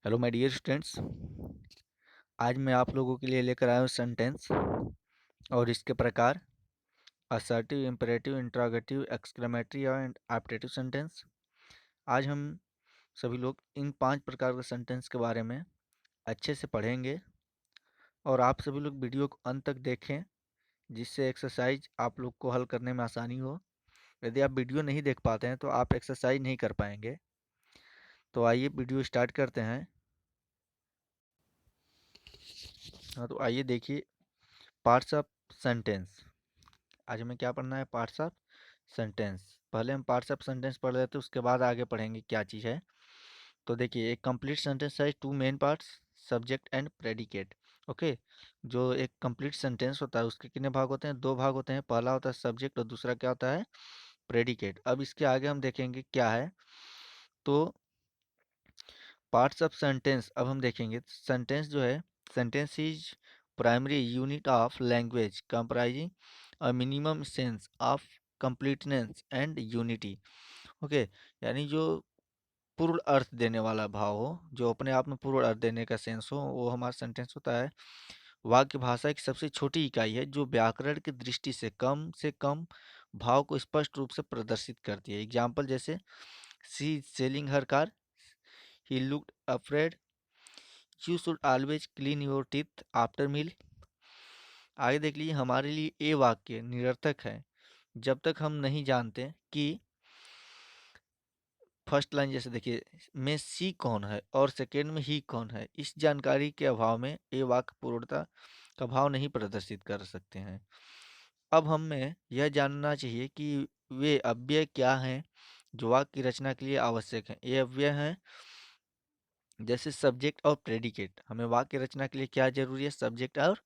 Hello my dear students. आज मैं आप लोगों के लिए लेकर आया हूँ सेंटेंस और इसके प्रकार assertive, imperative, interrogative, exclamatory and optative sentence. आज हम सभी लोग इन 5 प्रकार के सेंटेंस के बारे में अच्छे से पढ़ेंगे और आप सभी लोग वीडियो को अंत तक देखें, जिससे एक्सरसाइज आप लोग को हल करने में आसानी हो। यदि आप वीडियो नहीं देख पाते हैं तो आप एक्सरसाइज नहीं कर पाएंगे। तो आइए वीडियो स्टार्ट करते हैं। हाँ, तो आइए देखिए पार्ट्स ऑफ सेंटेंस। आज हमें क्या पढ़ना है? Parts of sentence. पहले हम पार्ट्स ऑफ सेंटेंस पढ़ लेते हैं, उसके बाद आगे पढ़ेंगे क्या चीज़ है। तो देखिए, एक कंप्लीट सेंटेंस है two main parts, subject and predicate. Okay. जो एक कंप्लीट सेंटेंस होता है उसके कितने भाग होते हैं? 2 भाग होते हैं। पहला होता है सब्जेक्ट और दूसरा क्या होता है? प्रेडिकेट। अब इसके आगे हम देखेंगे क्या है। तो पार्ट्स ऑफ सेंटेंस अब हम देखेंगे। सेंटेंस जो है, sentence is primary unit of language comprising a minimum sense of completeness and unity. Okay. यानी जो पूर्ण अर्थ देने वाला भाव हो, जो अपने आप में पूर्ण अर्थ देने का सेंस हो, वो हमारा सेंटेंस होता है। वाक्य भाषा की सबसे छोटी इकाई है जो व्याकरण की दृष्टि से कम भाव को स्पष्ट रूप से प्रदर्शित करती है। एग्जाम्पल जैसे she selling her car, he looked afraid, you should always clean your teeth after meal. आगे देख लीजिए, हमारे लिए ये वाक्य निरर्थक है जब तक हम नहीं जानते कि फर्स्ट लाइन जैसे देखिए में सी कौन है और सेकेंड में ही कौन है। इस जानकारी के अभाव में ये वाक्य पूर्णता का भाव नहीं प्रदर्शित कर सकते हैं। अब हमें यह जानना चाहिए कि वे अव्यय क्या हैं जो वाक्य की रचना के लिए आवश्यक हैं। ये अव्यय हैं जैसे सब्जेक्ट और प्रेडिकेट। हमें वाक्य रचना के लिए क्या जरूरी है? सब्जेक्ट और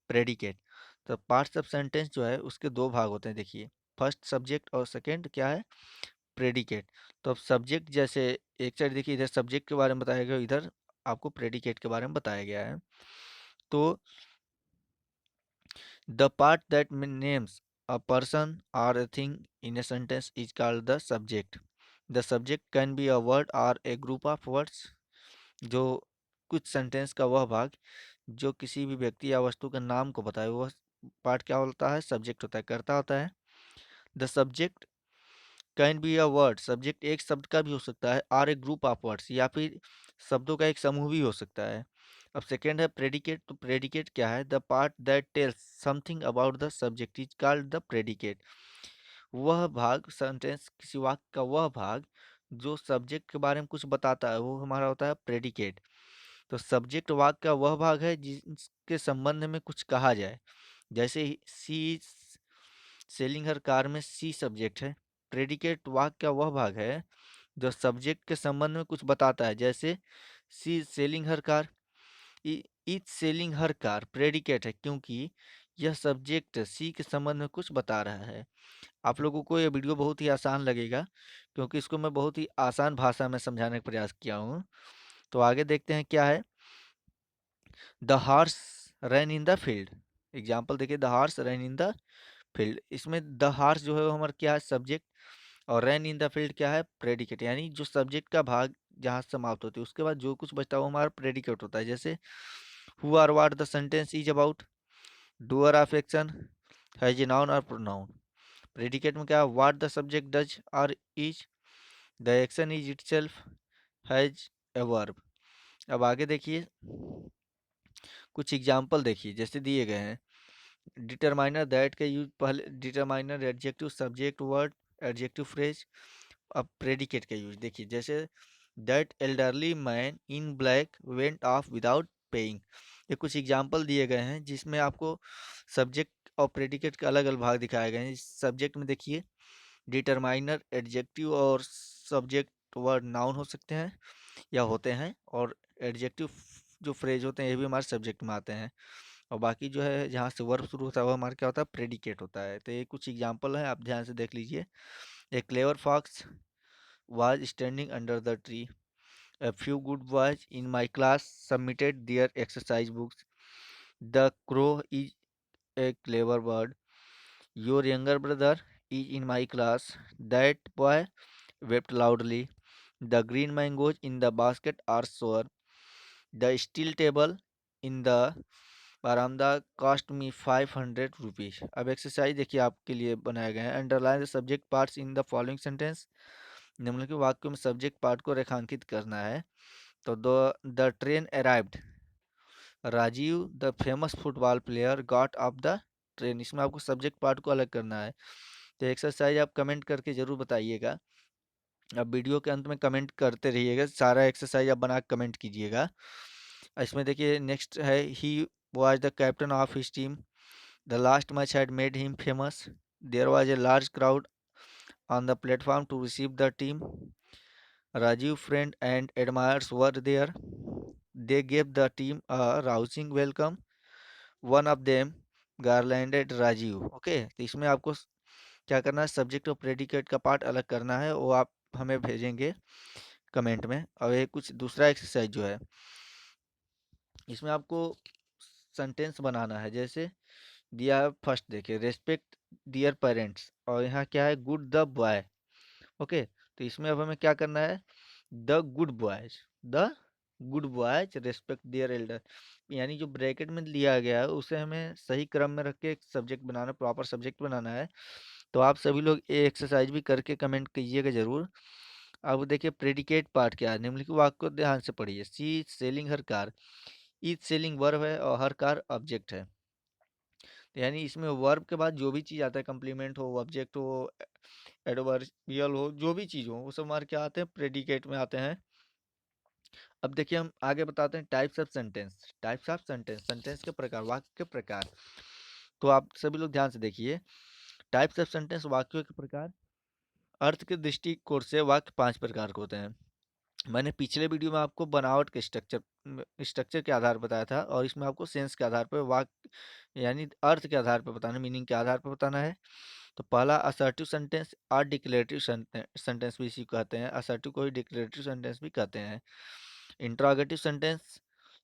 प्रेडिकेट। तो पार्ट्स ऑफ सेंटेंस जो है उसके 2 भाग होते हैं। देखिए, फर्स्ट सब्जेक्ट और सेकेंड क्या है? प्रेडिकेट। तो अब सब्जेक्ट जैसे एक साइड देखिए, इधर सब्जेक्ट के बारे में बताया गया, इधर आपको प्रेडिकेट के बारे में बताया गया है। तो the part that names a person और a thing in a sentence is called the subject. The subject can be a word or a group of words. जो कुछ सेंटेंस का वह भाग जो किसी भी व्यक्ति या वस्तु के नाम को बताए, वह पार्ट क्या होता है? सब्जेक्ट होता है, कर्ता होता है। The subject can be a word, subject एक शब्द का भी हो सकता है, और ए ग्रुप ऑफ वर्ड्स, या फिर शब्दों का एक समूह भी हो सकता है। अब सेकेंड है प्रेडिकेट। तो प्रेडिकेट क्या है? The part that tells something about the subject is called the predicate. वह भाग, सेंटेंस किसी वाक्य का वह भाग जो सब्जेक्ट के बारे में कुछ बताता है, वो हमारा होता है प्रेडिकेट। तो सब्जेक्ट वाक्य का वह भाग है जिसके संबंध में कुछ कहा जाए। जैसे सी सेलिंग हर कार में सी सब्जेक्ट है। प्रेडिकेट वाक्य का वह भाग है जो सब्जेक्ट के संबंध में कुछ बताता है। जैसे she selling her car, is selling her car predicate है क्योंकि यह सब्जेक्ट सी के संबंध में कुछ बता रहा है। आप लोगों को यह वीडियो बहुत ही आसान लगेगा क्योंकि इसको मैं बहुत ही आसान भाषा में समझाने का प्रयास किया हूँ। तो आगे देखते हैं क्या है। The horse run in the field. Example देखिए, the horse run in the field. इसमें द हॉर्स जो है वो हमारा क्या है? सब्जेक्ट। और रन इन द फील्ड क्या है? प्रेडिकेट। यानी जो सब्जेक्ट का भाग जहाँ समाप्त होती है उसके बाद जो कुछ बचता है वो हमारा प्रेडिकेट होता है। जैसे who or what the sentence is about, doer of action, has a noun और प्रोनाउन। प्रेडिकेट में क्या? व्हाट द सब्जेक्ट डज और is, the action is itself, has a verb. अब आगे देखिए, कुछ एग्जाम्पल देखिए जैसे दिए गए हैं। डिटरमाइनर दैट का यूज पहले, determiner adjective, subject, word, adjective phrase. अब प्रेडिकेट का यूज देखिए, जैसे that elderly man in black went of without paying. ये कुछ एग्जाम्पल दिए गए हैं जिसमें आपको सब्जेक्ट और प्रेडिकेट के अलग अलग भाग दिखाए गए हैं। इस सब्जेक्ट में देखिए, डिटरमाइनर एडजेक्टिव और सब्जेक्ट वर्ड नाउन हो सकते हैं या होते हैं, और एडजेक्टिव जो फ्रेज होते हैं ये भी हमारे सब्जेक्ट में आते हैं। और बाकी जो है जहाँ से वर्ब शुरू होता है वो हमारा क्या होता है? प्रेडिकेट होता है। तो ये कुछ एग्जाम्पल है, आप ध्यान से देख लीजिए। A clever fox was standing under the tree. A few good boys in my class submitted their exercise books. The crow is a clever bird. Your younger brother is in my class. That boy wept loudly. The green mangoes in the basket are sour. The steel table in the बरामदा cost me 500 rupees. अब exercise देखिए आपके लिए बनाए गए हैं। Underline the subject parts in the following sentence. निम्नलिखित वाक्यों में सब्जेक्ट पार्ट को रेखांकित करना है। तो the train arrived, Rajeev the famous football player got off the train. इसमें आपको सब्जेक्ट पार्ट को अलग करना है। तो एक्सरसाइज आप कमेंट करके ज़रूर बताइएगा। अब वीडियो के अंत में कमेंट करते रहिएगा, सारा एक्सरसाइज आप बना के कमेंट कीजिएगा। इसमें देखिए नेक्स्ट है, he was the captain of his team, the last match had made him famous, there was a large crowd on the platform to receive the team, Rajiv friend and admirers were there, they gave the team a rousing welcome, one of them garlanded Rajiv. Okay, तो इसमें आपको क्या करना है, subject और predicate का part अलग करना है, वो आप हमें भेजेंगे कमेंट में। और ये कुछ दूसरा एक्सरसाइज जो है, इसमें आपको सेंटेंस बनाना है। जैसे दिया है फर्स्ट, देखिए रेस्पेक्ट दियर पेरेंट्स, और यहाँ क्या है, गुड द बॉय। ओके, तो इसमें अब हमें क्या करना है, the good boys respect their elder, यानी जो ब्रैकेट में लिया गया है उसे हमें सही क्रम में रख के एक सब्जेक्ट बनाना, प्रॉपर सब्जेक्ट बनाना है। तो आप सभी लोग ये एक्सरसाइज भी करके कमेंट कीजिएगा जरूर। अब देखिए प्रेडिकेट पार्ट क्या है, निम्नलिखित वाक्य को ध्यान से पढ़िए। She is selling her car, is selling verb है और हर कार ऑब्जेक्ट है। तो यानी इसमें वर्ब के बाद जो भी चीज़ आता है, कंप्लीमेंट हो, ऑब्जेक्ट हो, एडवर्बियल हो, जो भी चीज़ हो, वो सब हमारे क्या आते हैं, प्रेडिकेट में आते हैं। अब देखिए हम आगे बताते हैं types of sentence. Types of sentence, sentence के प्रकार, वाक्य के प्रकार। तो आप सभी लोग ध्यान से देखिए। टाइप्स ऑफ सेंटेंस, वाक्यों के प्रकार। अर्थ के दृष्टिकोण से वाक्य 5 प्रकार के होते हैं। मैंने पिछले वीडियो में आपको बनावट के स्ट्रक्चर के आधार पर बताया था, और इसमें आपको सेंस के आधार पर, वाक्य यानी अर्थ के आधार पर बताना, मीनिंग के आधार पर बताना है। तो पहला असर्टिव सेंटेंस और डिक्लेरेटिव सेंटेंस भी इसी को कहते हैं। असर्टिव को ही डिक्लेरेटिव सेंटेंस भी कहते हैं। Interrogative sentence,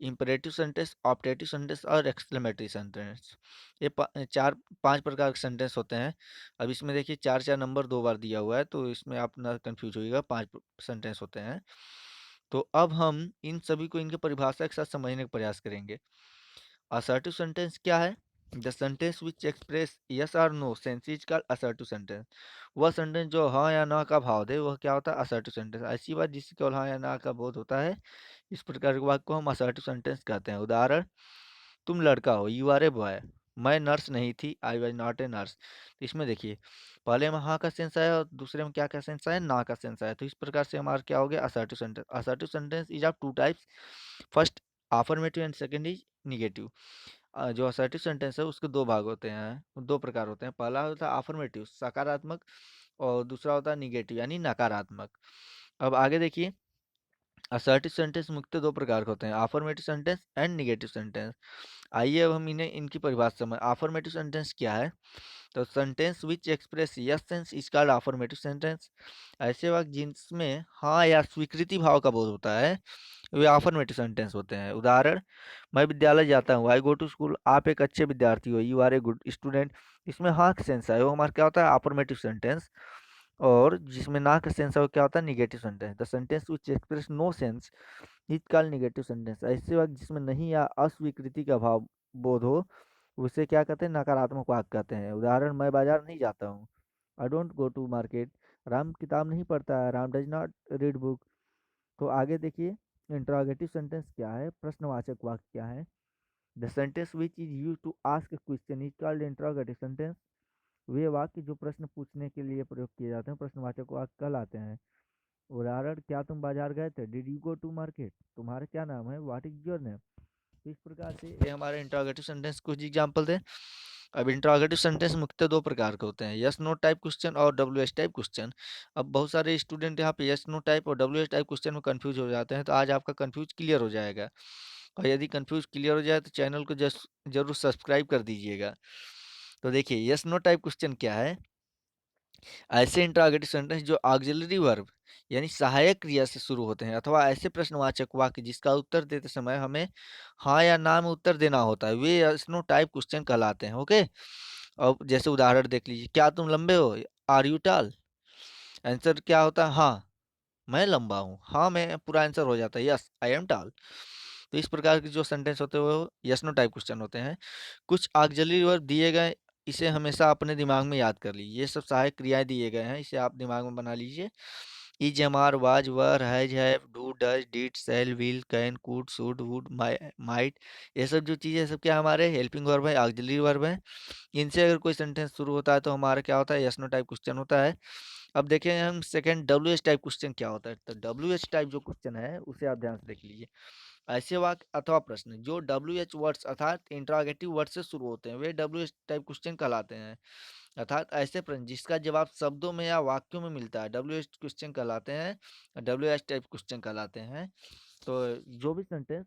imperative sentence, optative sentence और एक्सक्लेमेटरी सेंटेंस। ये चार पांच प्रकार के सेंटेंस होते हैं। अब इसमें देखिए चार चार नंबर 2 बार दिया हुआ है, तो इसमें आप ना कंफ्यूज होइएगा, 5 सेंटेंस होते हैं। तो अब हम इन सभी को इनके परिभाषा के साथ समझने का प्रयास करेंगे। असर्टिव सेंटेंस क्या है? The sentence which express yes और no sense is called assertive sentence. वह सेंटेंस जो हाँ या ना का भाव दे, वह क्या होता है, असर्टिव सेंटेंस। ऐसी बात जिससे केवल हाँ या ना का बोध होता है, इस प्रकार के वाक्य को हम असर्टिव सेंटेंस कहते हैं। उदाहरण, तुम लड़का हो, यू आर ए बॉय। मैं नर्स नहीं थी, I was not a nurse. तो इसमें देखिए पहले में हाँ का सेंस आया और दूसरे में क्या का सेंस आया, ना का सेंस आया। तो इस प्रकार से हमारा क्या हो गया, assertive sentence. Assertive sentence is of two types, first affirmative and second is negative. जो असर्टिव सेंटेंस है उसके 2 भाग होते हैं, 2 प्रकार होते हैं। पहला होता है अफर्मेटिव, सकारात्मक, और दूसरा होता है निगेटिव यानी नकारात्मक। अब आगे देखिए, असर्टिव सेंटेंस मुख्यतः 2 प्रकार के होते हैं, affirmative sentence and negative sentence. आइए अब हम इन्हें इनकी परिभाषा समझ। अफर्मेटिव सेंटेंस क्या है? तो sentence which express yes sense is called affirmative sentence. ऐसे वाक्य जिसमें हाँ या स्वीकृति भाव का बोध होता है, वे अफर्मेटिव सेंटेंस होते हैं। उदाहरण, मैं विद्यालय जाता हूँ, आई गो टू स्कूल। आप एक अच्छे विद्यार्थी हो, you are a good student. इसमें हाँ का सेंस है, वो हमारा क्या होता है, अफर्मेटिव सेंटेंस। और जिसमें ना का सेंस है, वो क्या होता है, negative sentence. The sentence which express no sense is called negative sentence. ऐसे वाक्य जिसमें नहीं या अस्वीकृति का भाव बोध हो, उसे क्या कहते हैं, नकारात्मक वाक्य कहते हैं। उदाहरण, मैं बाजार नहीं जाता हूँ, I don't go to market. Ram किताब नहीं पढ़ता है, Ram does not read book. तो आगे देखिए, इंट्रोगेटिव सेंटेंस क्या है, प्रश्नवाचक वाक्य क्या है। The sentence which is use to ask a question is called interrogative sentence. वे वाक्य जो प्रश्न पूछने के लिए प्रयोग किए जाते हैं, प्रश्नवाचक वाक्य कहलाते हैं। उदाहरण, क्या तुम बाजार गए थे, did you go to market. तुम्हारा क्या नाम है, व्हाट इज योर नेम। तो इस प्रकार से ये हमारे इंट्रोगेटिव सेंटेंस कुछ एग्जांपल दें। अब इंट्रोगेटिव सेंटेंस मुख्यतः 2 प्रकार के होते हैं, यस नो टाइप क्वेश्चन और डब्ल्यू एस टाइप क्वेश्चन। अब बहुत सारे स्टूडेंट यहाँ पे यस नो टाइप और डब्ल्यू एस टाइप क्वेश्चन में कंफ्यूज हो जाते हैं, तो आज आपका कंफ्यूज क्लियर हो जाएगा। और यदि कंफ्यूज क्लियर हो जाए तो चैनल को जरूर सब्सक्राइब कर दीजिएगा। तो देखिए यस नो टाइप क्वेश्चन क्या है, ऐसे इंट्रोगेटिव सेंटेंस जो ऑक्सिलरी वर्ब यानी सहायक क्रिया से शुरू होते हैं, अथवा ऐसे प्रश्नवाचक वाक्य जिसका उत्तर देते समय हमें हाँ या ना में उत्तर देना होता है, वे यस नो टाइप क्वेश्चन कहलाते हैं। ओके, अब जैसे उदाहरण देख लीजिए, क्या तुम लंबे हो, आर यू टॉल। आंसर क्या होता है, हाँ मैं लंबा हूँ, हाँ में पूरा आंसर हो जाता है, यस आई एम टॉल। तो इस प्रकार के जो सेंटेंस होते हैं वो यस नो टाइप क्वेश्चन होते हैं। कुछ ऑक्सिलरी वर्ब दिए गए, इसे हमेशा अपने दिमाग में याद कर लीजिए। ये सब सहायक क्रियाएं दिए गए हैं, इसे आप दिमाग में बना लीजिए। Is, am are, was, were, has, have, do, does, did, shall, will, can, could, should, would, might, ये सब जो चीज़ें सब क्या हमारे हेल्पिंग वर्ब है, ऑक्सिलरी वर्ब है। इनसे अगर कोई सेंटेंस शुरू होता है तो हमारा क्या होता है, यस नो टाइप क्वेश्चन होता है। अब देखें हम second W H type question क्या होता है। तो डब्ल्यू एच टाइप जो क्वेश्चन है उसे आप ध्यान से देख लीजिए। ऐसे वाक्य अथवा प्रश्न जो डब्ल्यू एच वर्ड्स अर्थात इंट्रागेटिव वर्ड से शुरू होते हैं वे डब्ल्यू एच टाइप क्वेश्चन कहलाते हैं। अर्थात ऐसे प्रश्न जिसका जवाब शब्दों में या वाक्यों में मिलता है डब्ल्यू एच क्वेश्चन कहलाते हैं, डब्ल्यू एच टाइप क्वेश्चन कहलाते हैं। तो जो भी सेंटेंस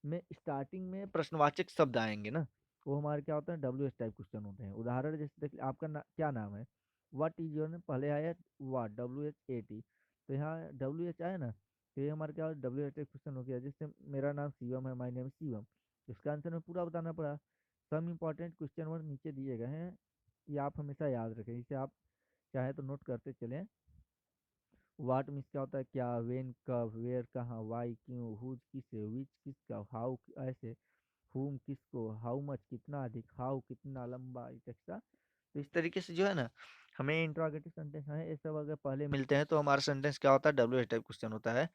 में स्टार्टिंग में प्रश्नवाचक शब्द आएंगे ना, वो हमारे क्या होते हैं, डब्ल्यू एच टाइप क्वेश्चन होते हैं। उदाहरण जैसे देख, आपका क्या नाम है, व्हाट इज योर नेम, पहले आया what, W H A T, तो यहाँ डब्ल्यू एच आया ना, तो ये हमारे क्या डब्ल्यू एच टाइप क्वेश्चन हो गया। जैसे मेरा नाम शिवम है, माय नेम शिवम, इसका आंसर में पूरा बताना पड़ा। सम इम्पॉर्टेंट क्वेश्चन वर्ड नीचे दिए गए हैं, ये आप हमेशा याद रखें, इसे आप चाहे तो नोट करते चलें। वाट मीन्स क्या होता है, क्या, वेन कब, वेयर कहाँ, वाई क्यों, हुज किसे, विच किसका, हाउ ऐसे, हुम किसको, हाउ मच कितना अधिक, हाउ कितना लंबा, एक्सेट्रा। तो इस तरीके से जो है ना, हमें इंट्रोगेटिव सेंटेंस है ये सब अगर पहले मिलते हैं तो हमारा सेंटेंस क्या होता है, डब्ल्यू एच टाइप क्वेश्चन होता है।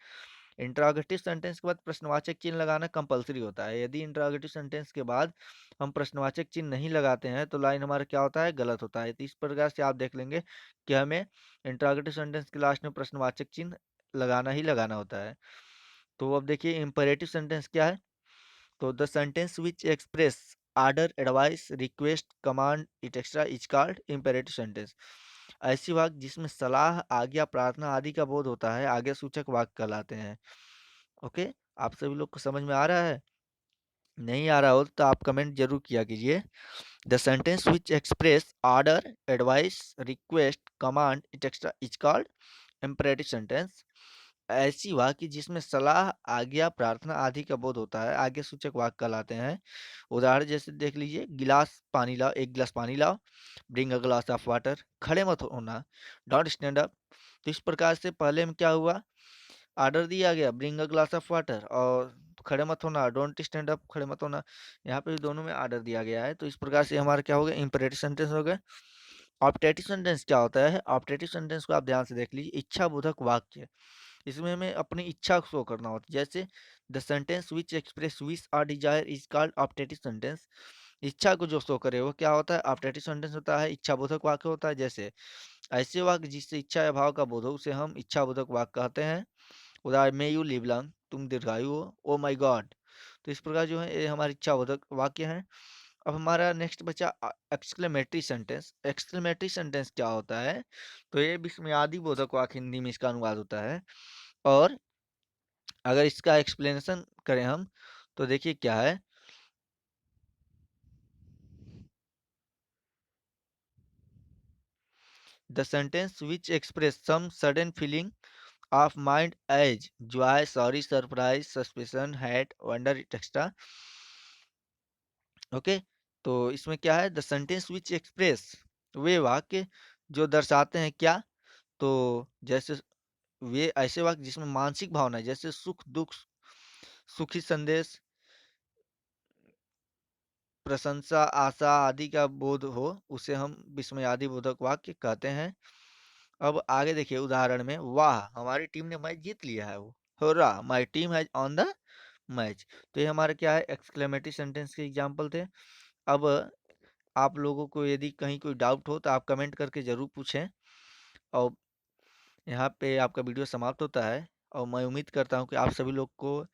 इंट्रोगेटिव सेंटेंस के बाद प्रश्नवाचक चिन्ह लगाना कंपलसरी होता है। यदि इंट्रोगेटिव सेंटेंस के बाद हम प्रश्नवाचक चिन्ह नहीं लगाते हैं तो लाइन हमारा क्या होता है, गलत होता है। तो इस प्रकार से आप देख लेंगे कि हमें इंट्रोगेटिव सेंटेंस के लास्ट में प्रश्नवाचक चिन्ह लगाना ही लगाना होता है। तो अब देखिए इंपेरेटिव सेंटेंस क्या है। तो the sentence which express order, advice, request, command, etcetera is called imperative sentence. ऐसी वाक्य जिसमें सलाह, आज्ञा, प्रार्थना आदि का बोध होता है आगे सूचक वाक्य कहलाते हैं। ओके, आप सभी लोग को समझ में आ रहा है? नहीं आ रहा हो तो आप कमेंट जरूर किया कीजिए। The sentence which express order, advice, request, command, etcetera is called imperative sentence. ऐसी वाक्य जिसमें सलाह, आज्ञा, प्रार्थना आदि का बोध होता है आगे सूचक वाक्य कहलाते हैं। उदाहरण जैसे देख लीजिए, गिलास पानी लाओ, एक गिलास पानी लाओ, bring a glass of water, खड़े मत होना, डोंट स्टैंड अप। तो इस प्रकार से पहले में क्या हुआ, ऑर्डर दिया गया bring a glass of water, और खड़े मत होना, डोंट स्टैंड अप, खड़े मत होना, यहाँ पे भी दोनों में ऑर्डर दिया गया है। तो इस प्रकार से हमारा क्या हो गया, इंपेरेटिव सेंटेंस हो गए। ऑप्टेटिव सेंटेंस क्या होता है, ऑप्टेटिव सेंटेंस को आप ध्यान से देख लीजिए, इच्छा बोधक वाक्य। इसमें हमें अपनी इच्छा को शो करना होता है। जैसे the sentence which express wish और desire is called optative sentence. इच्छा को जो शो करे वो क्या होता है, ऑप्टेटिव सेंटेंस होता है, इच्छा बोधक वाक्य होता है। जैसे ऐसे वाक्य जिससे इच्छा या भाव का बोध हो उसे हम इच्छा बोधक वाक्य कहते हैं। उदाहरण, मे यू लिव लॉन्ग, तुम दीर्घायु हो, ओ माई गॉड। तो इस प्रकार जो है ये हमारी इच्छा बोधक वाक्य है। अब हमारा नेक्स्ट बचा एक्सक्लेमेटरी सेंटेंस। एक्सक्लेमेटरी सेंटेंस क्या होता है, तो ये विस्मयादि बोधक वाक्य हिंदी में इसका अनुवाद होता है। और अगर इसका एक्सप्लेनेशन करें हम तो देखिए क्या है, the sentence which express some sudden feeling of mind as joy, sorry, surprise, suspicion, hate, wonder, extra. Okay, तो इसमें क्या है, द सेंटेंस विच एक्सप्रेस, वे वाक्य जो दर्शाते हैं क्या, तो जैसे वे ऐसे वाक्य जिसमें मानसिक भावना है, जैसे सुख, दुख, सुखी संदेश, प्रशंसा, आशा आदि का बोध हो, उसे हम विस्मयादि बोधक वाक्य कहते हैं। अब आगे देखिए उदाहरण में, वाह हमारी टीम ने मैच जीत लिया है, वो होरा my team has on the match. तो ये हमारा क्या है, एक्सक्लेमेटरी सेंटेंस के एग्जांपल थे। अब आप लोगों को यदि कहीं कोई डाउट हो तो आप कमेंट करके ज़रूर पूछें। और यहाँ पे आपका वीडियो समाप्त होता है, और मैं उम्मीद करता हूँ कि आप सभी लोग को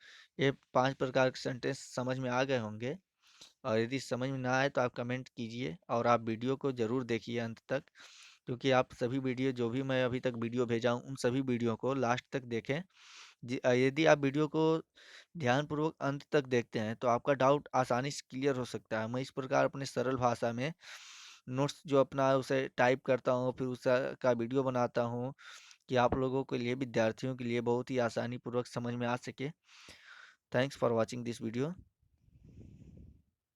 ये 5 प्रकार के सेंटेंस समझ में आ गए होंगे। और यदि समझ में ना आए तो आप कमेंट कीजिए और आप वीडियो को ज़रूर देखिए अंत तक, क्योंकि आप सभी वीडियो जो भी मैं अभी तक वीडियो भेजा हूँ उन सभी वीडियो को लास्ट तक देखें। यदि आप वीडियो को ध्यानपूर्वक अंत तक देखते हैं तो आपका डाउट आसानी से क्लियर हो सकता है। मैं इस प्रकार अपने सरल भाषा में नोट्स जो अपना उसे टाइप करता हूँ, फिर उसका वीडियो बनाता हूँ कि आप लोगों के लिए, विद्यार्थियों के लिए बहुत ही आसानी पूर्वक समझ में आ सके। Thanks for watching this video.